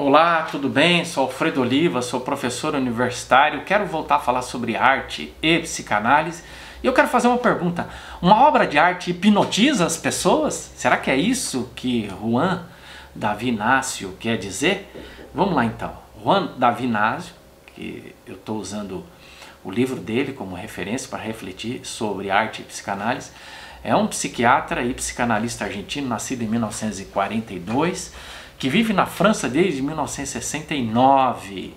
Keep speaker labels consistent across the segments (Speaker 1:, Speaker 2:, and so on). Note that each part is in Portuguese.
Speaker 1: Olá, tudo bem? Sou Alfredo Oliva, sou professor universitário, quero voltar a falar sobre arte e psicanálise. E eu quero fazer uma pergunta: uma obra de arte hipnotiza as pessoas? Será que é isso que Juan Davi Inácio quer dizer? Vamos lá então. Juan Davi Inácio, que eu estou usando o livro dele como referência para refletir sobre arte e psicanálise, é um psiquiatra e psicanalista argentino, nascido em 1942, que vive na França desde 1969,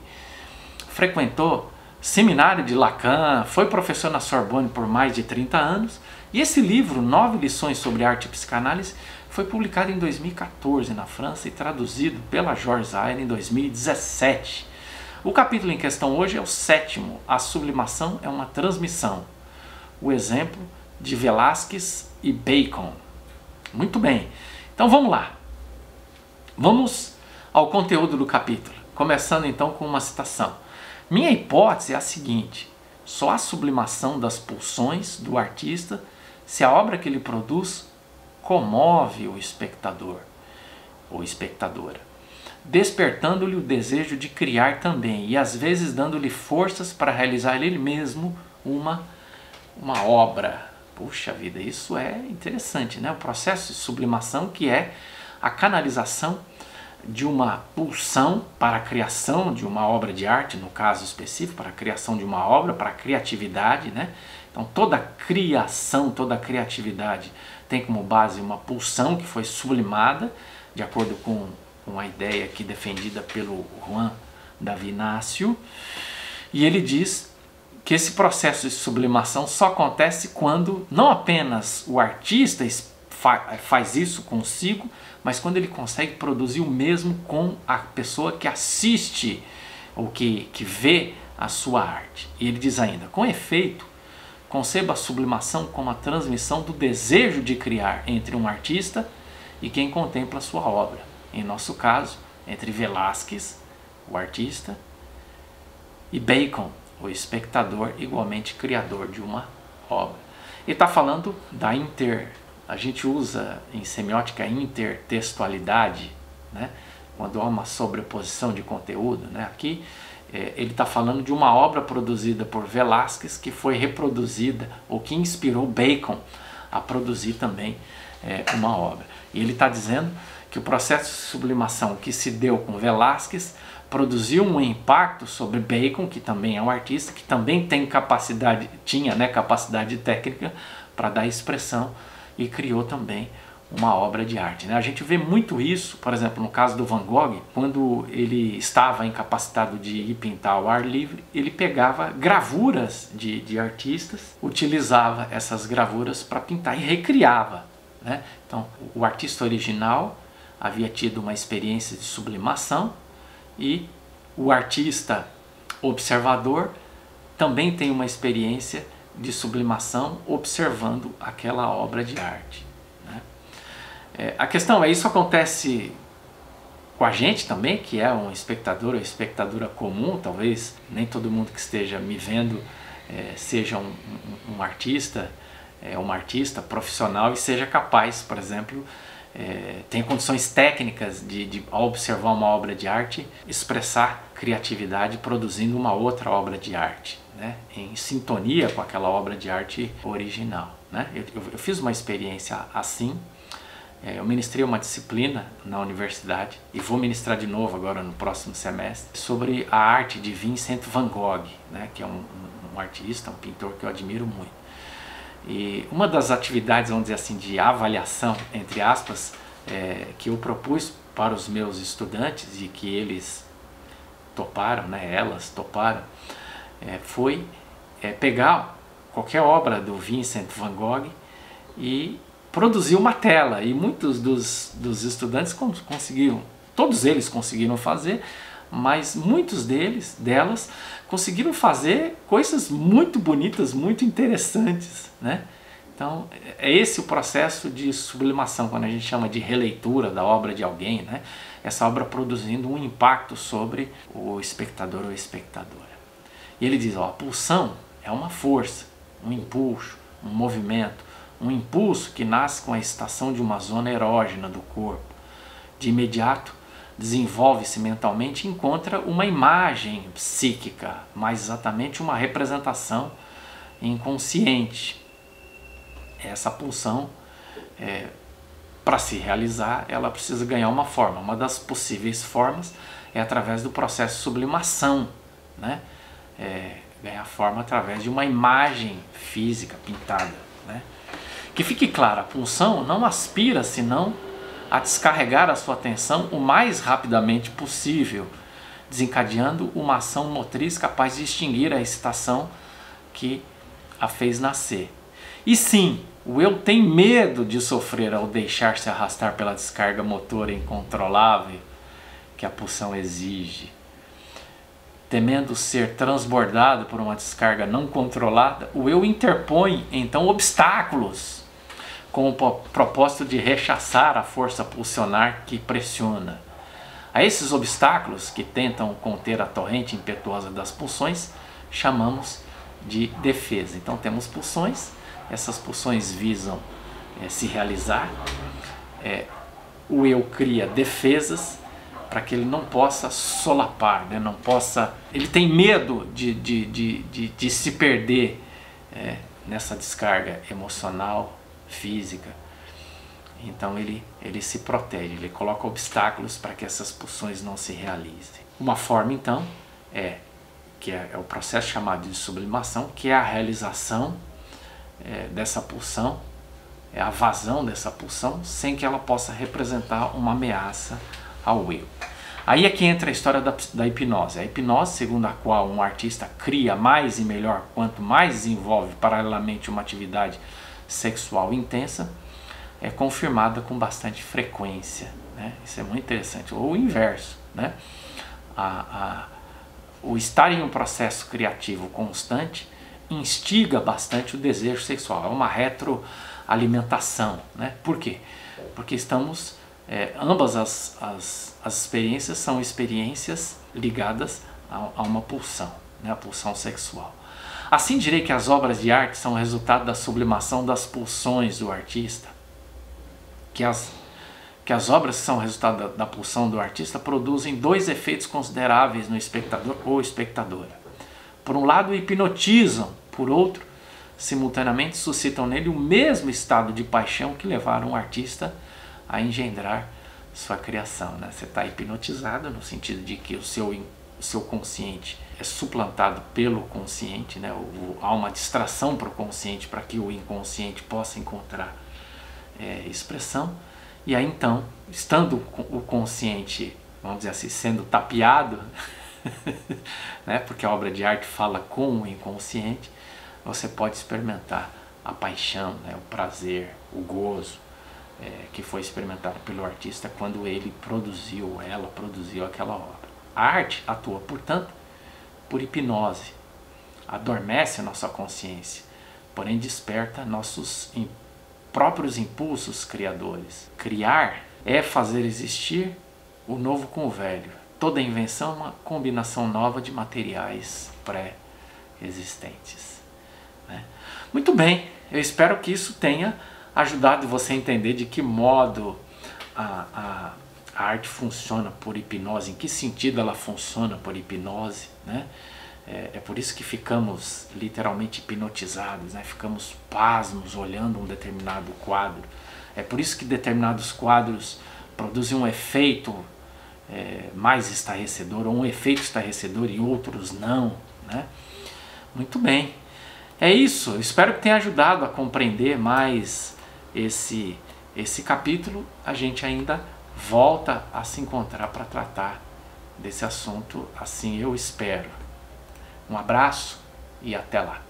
Speaker 1: frequentou seminário de Lacan, foi professor na Sorbonne por mais de 30 anos, e esse livro, 9 lições sobre arte e psicanálise, foi publicado em 2014 na França e traduzido pela George Zayre em 2017. O capítulo em questão hoje é o 7º, A Sublimação é uma Transmissão, o exemplo de Velázquez e Bacon. Muito bem, então vamos lá. Vamos ao conteúdo do capítulo, começando então com uma citação. Minha hipótese é a seguinte: só há sublimação das pulsões do artista se a obra que ele produz comove o espectador ou espectadora, despertando-lhe o desejo de criar também e às vezes dando-lhe forças para realizar ele mesmo uma obra. Puxa vida, isso é interessante, né? O processo de sublimação, que é a canalização de uma pulsão para a criação de uma obra de arte, no caso específico, para a criação de uma obra, para a criatividade, né? Então toda criação, toda criatividade tem como base uma pulsão que foi sublimada, de acordo com a ideia aqui defendida pelo Juan Davi Inácio, e ele diz que esse processo de sublimação só acontece quando não apenas o artista faz isso consigo, mas quando ele consegue produzir o mesmo com a pessoa que assiste ou que vê a sua arte. E ele diz ainda: com efeito, conceba a sublimação como a transmissão do desejo de criar entre um artista e quem contempla a sua obra. Em nosso caso, entre Velázquez, o artista, e Bacon, o espectador, igualmente criador de uma obra. Ele está falando da a gente usa em semiótica intertextualidade, né? Quando há uma sobreposição de conteúdo, né? Aqui ele está falando de uma obra produzida por Velázquez que foi reproduzida, ou que inspirou Bacon a produzir também uma obra. E ele está dizendo que o processo de sublimação que se deu com Velázquez produziu um impacto sobre Bacon, que também é um artista, que também tinha capacidade técnica para dar expressão, e criou também uma obra de arte, né? A gente vê muito isso, por exemplo, no caso do Van Gogh, quando ele estava incapacitado de ir pintar ao ar livre, ele pegava gravuras de artistas, utilizava essas gravuras para pintar e recriava, né? Então, o artista original havia tido uma experiência de sublimação e o artista observador também tem uma experiência de sublimação observando aquela obra de arte, né? A questão é, isso acontece com a gente também, que é um espectador ou espectadora comum. Talvez nem todo mundo que esteja me vendo seja um artista, uma artista profissional e seja capaz, por exemplo, tem condições técnicas de ao observar uma obra de arte, expressar criatividade produzindo uma outra obra de arte, né? Em sintonia com aquela obra de arte original, né? Eu fiz uma experiência assim. Eu ministrei uma disciplina na universidade e vou ministrar de novo agora no próximo semestre sobre a arte de Vincent van Gogh, né? Que é um artista, um pintor que eu admiro muito. E uma das atividades, vamos dizer assim, de avaliação, entre aspas, que eu propus para os meus estudantes e que eles toparam, né, elas toparam, foi pegar qualquer obra do Vincent van Gogh e produzir uma tela. E muitos dos estudantes conseguiram, todos eles conseguiram fazer, mas muitos delas conseguiram fazer coisas muito bonitas, muito interessantes, né? Então é esse o processo de sublimação, quando a gente chama de releitura da obra de alguém, né? Essa obra produzindo um impacto sobre o espectador ou espectadora. E ele diz, ó, a pulsão é uma força, um impulso, um movimento, um impulso que nasce com a excitação de uma zona erógena do corpo. De imediato desenvolve-se mentalmente e encontra uma imagem psíquica, mais exatamente uma representação inconsciente. Essa pulsão, para se realizar, ela precisa ganhar uma forma. Uma das possíveis formas é através do processo de sublimação, né? Ganhar forma através de uma imagem física pintada, né? Que fique claro, a pulsão não aspira senão a descarregar a sua atenção o mais rapidamente possível, desencadeando uma ação motriz capaz de extinguir a excitação que a fez nascer. E sim, o eu tem medo de sofrer ao deixar-se arrastar pela descarga motora incontrolável que a pulsão exige. Temendo ser transbordado por uma descarga não controlada, o eu interpõe então obstáculos com o propósito de rechaçar a força pulsionar que pressiona. A esses obstáculos que tentam conter a torrente impetuosa das pulsões, chamamos de defesa. Então temos pulsões, essas pulsões visam se realizar, o eu cria defesas para que ele não possa solapar, né? Não possa, ele tem medo de se perder nessa descarga emocional, física. Então ele se protege, ele coloca obstáculos para que essas pulsões não se realizem. Uma forma então é o processo chamado de sublimação, que é a realização dessa pulsão, a vazão dessa pulsão, sem que ela possa representar uma ameaça ao eu. Aí é que entra a história da hipnose. A hipnose, segundo a qual um artista cria mais e melhor quanto mais desenvolve paralelamente uma atividade sexual intensa, é confirmada com bastante frequência, né? Isso é muito interessante. Ou o inverso, né? O estar em um processo criativo constante instiga bastante o desejo sexual. É uma retroalimentação, né? Por quê? Porque estamos... ambas as experiências são experiências ligadas a uma pulsão, né? A pulsão sexual. Assim direi que as obras de arte são resultado da sublimação das pulsões do artista, que as obras que são resultado da pulsão do artista produzem dois efeitos consideráveis no espectador ou espectadora. Por um lado, hipnotizam, por outro, simultaneamente suscitam nele o mesmo estado de paixão que levaram o artista a engendrar sua criação, né? Você está hipnotizado no sentido de que o seu consciente é suplantado pelo consciente, né? Há uma distração para o consciente para que o inconsciente possa encontrar expressão. E aí então, estando o consciente, vamos dizer assim, sendo tapeado, né? Porque a obra de arte fala com o inconsciente, você pode experimentar a paixão, né? O prazer, o gozo, que foi experimentado pelo artista quando ele produziu, ela produziu aquela obra. A arte atua, portanto, por hipnose, adormece a nossa consciência, porém desperta nossos próprios impulsos criadores. Criar é fazer existir o novo com o velho. Toda invenção é uma combinação nova de materiais pré-existentes, né? Muito bem, eu espero que isso tenha ajudado você a entender de que modo a arte funciona por hipnose, em que sentido ela funciona por hipnose, né? É por isso que ficamos literalmente hipnotizados, né? Ficamos pasmos olhando um determinado quadro. É por isso que determinados quadros produzem um efeito mais estarrecedor, ou um efeito estarrecedor e outros não, né? Muito bem. É isso, eu espero que tenha ajudado a compreender mais esse capítulo. A gente ainda volta a se encontrar para tratar desse assunto, assim eu espero. Um abraço e até lá.